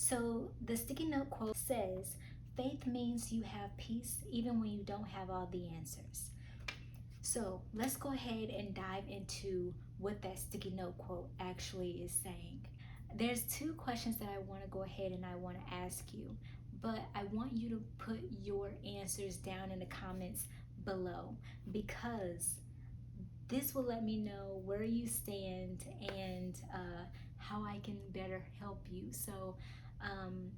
So the sticky note quote says, faith means you have peace even when you don't have all the answers. So let's go ahead and dive into what that sticky note quote actually is saying. There's two questions that I want to go ahead and I want to ask you, but I want you to put your answers down in the comments below because this will let me know where you stand and how I can better help you. So, um,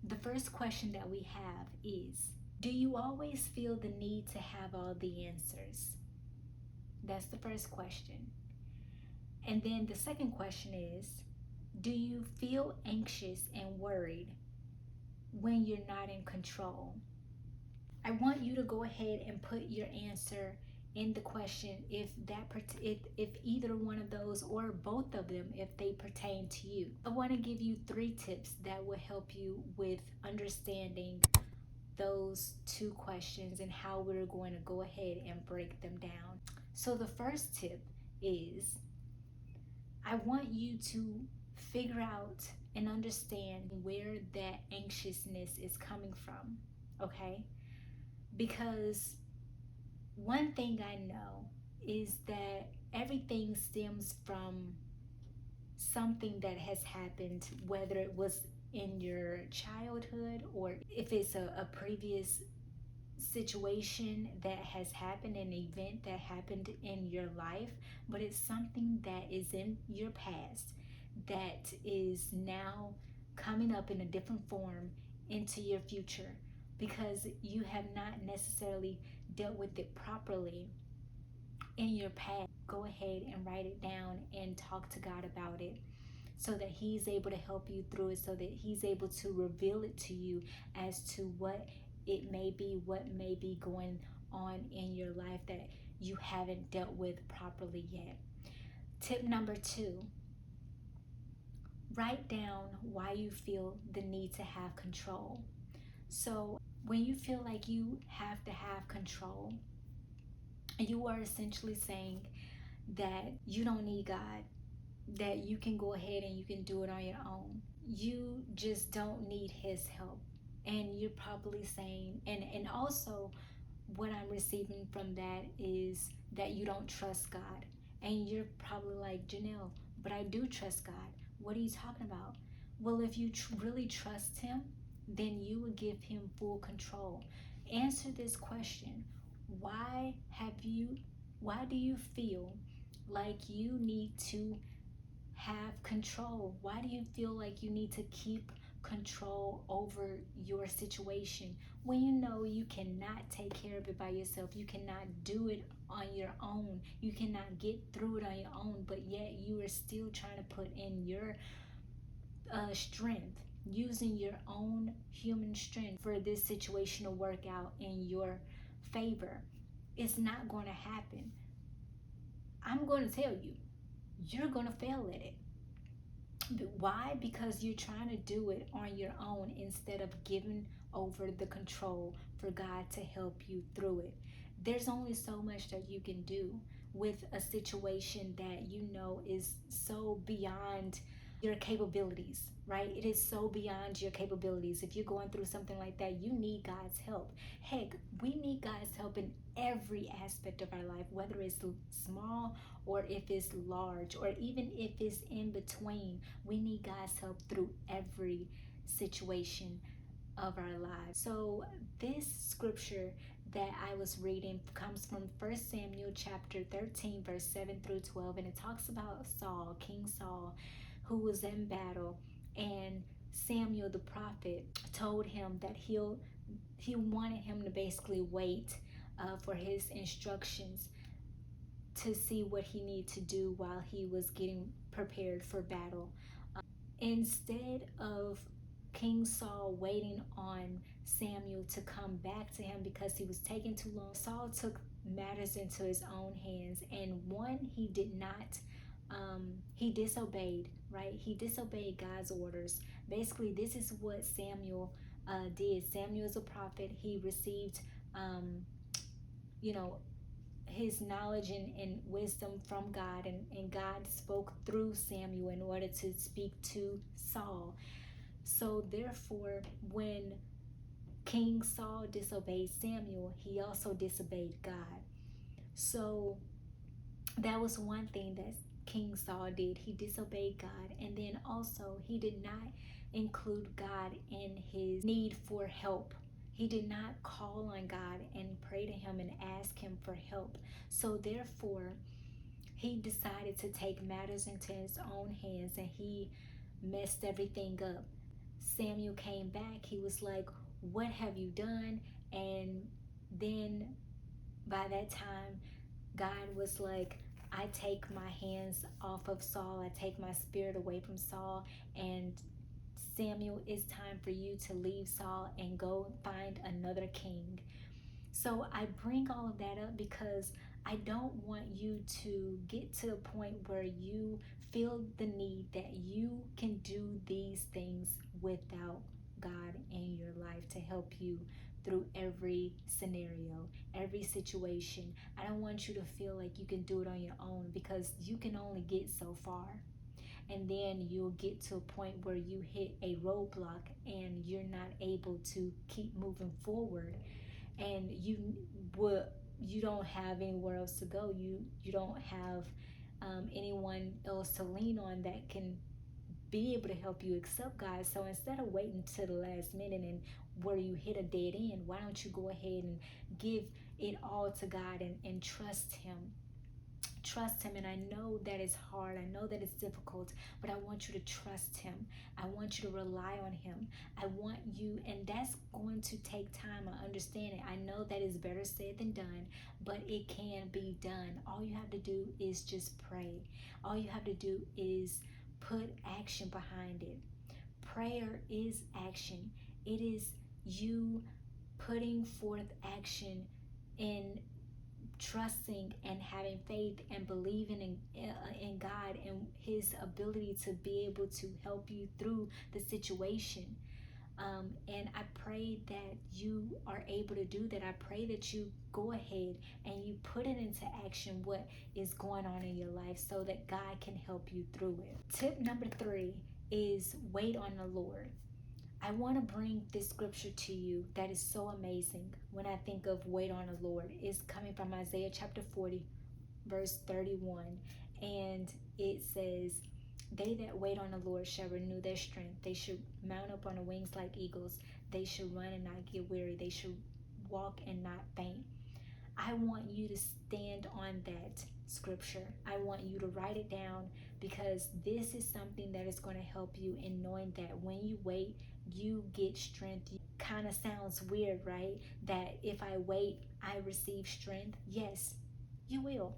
the first question that we have is, do you always feel the need to have all the answers? That's the first question. And then the second question is, do you feel anxious and worried when you're not in control? I want you to go ahead and put your answer in the question if either one of those or both of them if they pertain to you. I want to give you 3 tips that will help you with understanding those 2 questions and how we're going to go ahead and break them down. So the first tip is, I want you to figure out and understand where that anxiousness is coming from, okay? Because one thing I know is that everything stems from something that has happened, whether it was in your childhood or if it's a previous situation that has happened, an event that happened in your life, but it's something that is in your past that is now coming up in a different form into your future because you have not necessarily dealt with it properly in your past. Go ahead and write it down and talk to God about it so that He's able to help you through it, so that He's able to reveal it to you as to what it may be, what may be going on in your life that you haven't dealt with properly yet. Tip number 2, write down why you feel the need to have control. So when you feel like you have to have control, you are essentially saying that you don't need God, that you can go ahead and you can do it on your own. You just don't need His help. And you're probably saying, and also what I'm receiving from that is that you don't trust God. And you're probably like, Janelle, but I do trust God. What are you talking about? Well, if you really trust Him, then you will give Him full control. Answer this question. Why do you feel like you need to have control? Why do you feel like you need to keep control over your situation when you know you cannot take care of it by yourself? You cannot do it on your own. You cannot get through it on your own, but yet you are still trying to put in your strength, using your own human strength for this situation to work out in your favor. It's not going to happen. I'm going to tell you, you're going to fail at it. Why? Because you're trying to do it on your own instead of giving over the control for God to help you through it. There's only so much that you can do with a situation that you know is so beyond your capabilities, right? It is so beyond your capabilities. If you're going through something like that, you need God's help. Heck, we need God's help in every aspect of our life, whether it's small or if it's large or even if it's in between. We need God's help through every situation of our lives. So this scripture that I was reading comes from 1 Samuel chapter 13 verse 7 through 12, and it talks about Saul, King Saul, who was in battle, and Samuel the prophet told him that he wanted him to basically wait for his instructions to see what he needed to do while he was getting prepared for battle. Instead of King Saul waiting on Samuel to come back to him because he was taking too long, Saul took matters into his own hands. And one, he did not, he disobeyed, right? He disobeyed God's orders. Basically, this is what Samuel did. Samuel is a prophet. He received, you know, his knowledge and wisdom from God, and God spoke through Samuel in order to speak to Saul. So therefore, when King Saul disobeyed Samuel, he also disobeyed God. So that was one thing that King Saul did. He disobeyed God, and then also he did not include God in his need for help. He did not call on God and pray to him and ask him for help. So therefore, he decided to take matters into his own hands, and he messed everything up. Samuel came back. He was like, "What have you done?" And then by that time, God was like, "I take my hands off of Saul. I take my spirit away from Saul. And Samuel, it's time for you to leave Saul and go find another king." So I bring all of that up because I don't want you to get to a point where you feel the need that you can do these things without God in your life to help you through every scenario, every situation. I don't want you to feel like you can do it on your own, because you can only get so far. And then you'll get to a point where you hit a roadblock and you're not able to keep moving forward, and would you don't have anywhere else to go. You don't have anyone else to lean on that can be able to help you accept God. So instead of waiting to the last minute and where you hit a dead end, why don't you go ahead and give it all to God and trust him. Trust him. And I know that it's hard, I know that it's difficult, but I want you to trust him. I want you to rely on him. I want you, and that's going to take time. I understand it. I know that is better said than done, but it can be done. All you have to do is just pray. All you have to do is put action behind it. Prayer is action. It is you putting forth action in trusting and having faith and believing in God and his ability to be able to help you through the situation. And I pray that you are able to do that. I pray that you go ahead and you put it into action, what is going on in your life, so that God can help you through it. Tip number 3 is wait on the Lord. I want to bring this scripture to you that is so amazing when I think of wait on the Lord. It's coming from Isaiah chapter 40, verse 31. And it says, "They that wait on the Lord shall renew their strength. They should mount up on the wings like eagles. They should run and not get weary. They should walk and not faint." I want you to stand on that scripture. I want you to write it down, because this is something that is going to help you in knowing that when you wait, you get strength. Kind of sounds weird, right? That if I wait, I receive strength. Yes, you will,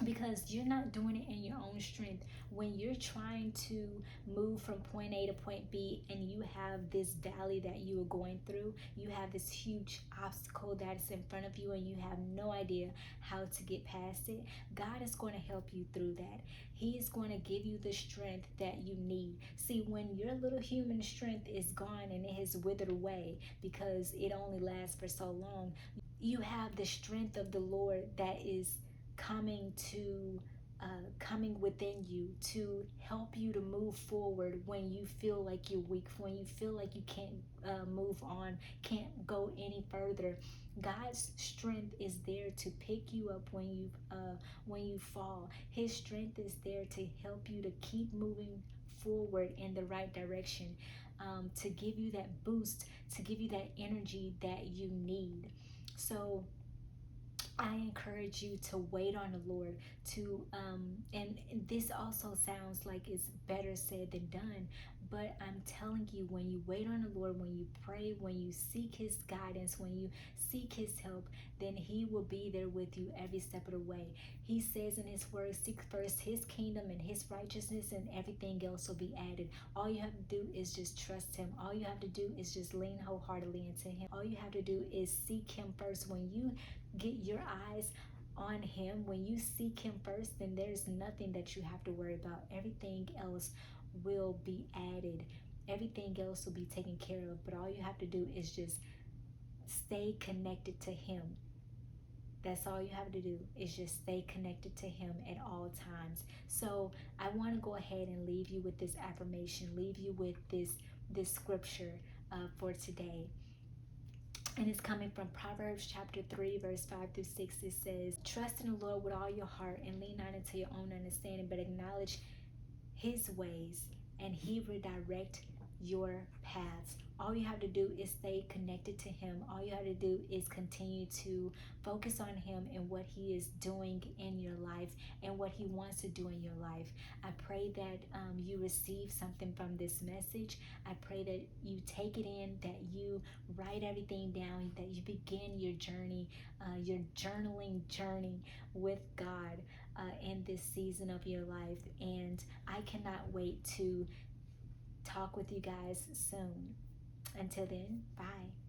because you're not doing it in your own strength. When you're trying to move from point A to point B, and you have this valley that you are going through, you have this huge obstacle that's in front of you and you have no idea how to get past it, God is going to help you through that. He is going to give you the strength that you need. See, when your little human strength is gone and it has withered away because it only lasts for so long, you have the strength of the Lord that is coming within you to help you to move forward when you feel like you're weak, when you feel like you can't move on, can't go any further. God's strength is there to pick you up when you fall. His strength is there to help you to keep moving forward in the right direction, to give you that boost, to give you that energy that you need. So I encourage you to wait on the Lord, and this also sounds like it's better said than done, but I'm telling you, when you wait on the Lord, when you pray, when you seek his guidance, when you seek his help, then he will be there with you every step of the way. He says in his word, "Seek first his kingdom and his righteousness, and everything else will be added." All you have to do is just trust him. All you have to do is just lean wholeheartedly into him. All you have to do is seek him first. When you get your eyes on him, when you seek him first, then there's nothing that you have to worry about. Everything else will be added. Everything else will be taken care of. But all you have to do is just stay connected to him. That's all you have to do, is just stay connected to him at all times. So I want to go ahead and leave you with this affirmation, leave you with this this scripture for today. And it's coming from Proverbs chapter 3, verse 5 through 6. It says, trust in the Lord with all your heart and lean not into your own understanding, but acknowledge his ways and he will direct your paths. All you have to do is stay connected to him. All you have to do is continue to focus on him and what he is doing in your life and what he wants to do in your life. I pray that you receive something from this message. I pray that you take it in, that you write everything down, that you begin your journey, your journaling journey with God in this season of your life. And I cannot wait to talk with you guys soon. Until then, bye.